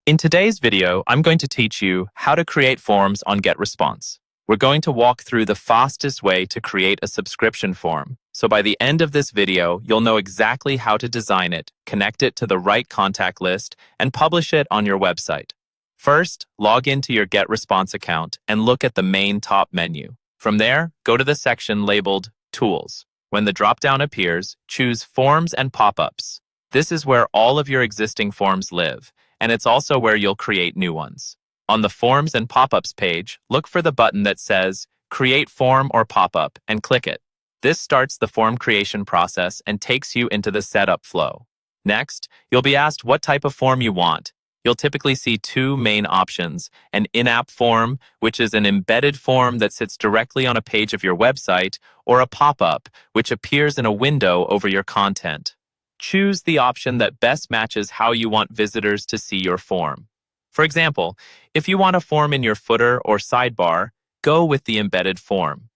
In today's video, I'm going to teach you how to create forms on Getresponse. We're going to walk through the fastest way to create a subscription form. So by the end of this video, you'll know exactly how to design it, connect it to the right contact list, and publish it on your website. First, log into your Getresponse account and look at the main top menu. From there, go to the section labeled Tools. When the drop-down appears, choose Forms and Pop-ups. This is where all of your existing forms live, and it's also where you'll create new ones. On the Forms and Pop-ups page, look for the button that says Create Form or Pop-up and click it. This starts the form creation process and takes you into the setup flow. Next, you'll be asked what type of form you want. You'll typically see two main options: an in-app form, which is an embedded form that sits directly on a page of your website, or a pop-up, which appears in a window over your content. Choose the option that best matches how you want visitors to see your form. For example, if you want a form in your footer or sidebar, go with the embedded form.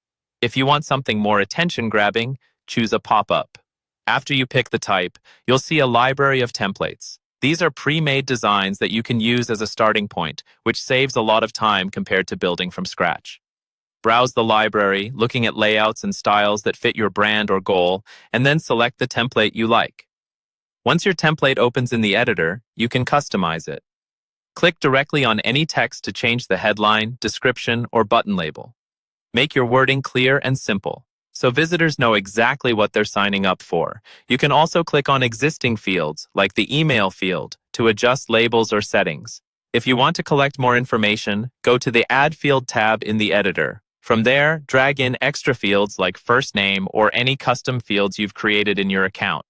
If you want something more attention-grabbing, choose a pop-up. After you pick the type, you'll see a library of templates. These are pre-made designs that you can use as a starting point, which saves a lot of time compared to building from scratch. Browse the library, looking at layouts and styles that fit your brand or goal, and then select the template you like. Once your template opens in the editor, you can customize it. Click directly on any text to change the headline, description, or button label. Make your wording clear and simple, so visitors know exactly what they're signing up for. You can also click on existing fields, like the email field, to adjust labels or settings. If you want to collect more information, go to the Add Field tab in the editor. From there, drag in extra fields like first name or any custom fields you've created in your account.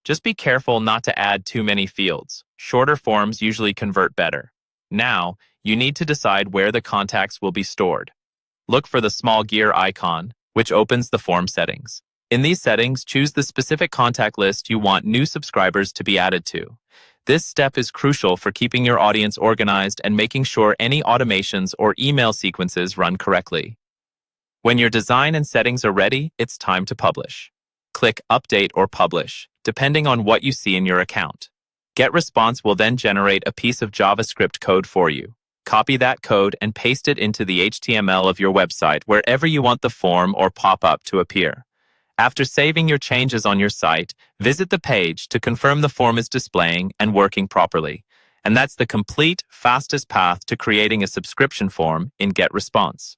Just be careful not to add too many fields. Shorter forms usually convert better. Now, you need to decide where the contacts will be stored. Look for the small gear icon, which opens the form settings. In these settings, choose the specific contact list you want new subscribers to be added to. This step is crucial for keeping your audience organized and making sure any automations or email sequences run correctly. When your design and settings are ready, it's time to publish. Click Update or Publish, depending on what you see in your account. Getresponse will then generate a piece of JavaScript code for you. Copy that code and paste it into the HTML of your website wherever you want the form or pop-up to appear. After saving your changes on your site, visit the page to confirm the form is displaying and working properly. And that's the complete, fastest path to creating a subscription form in Getresponse.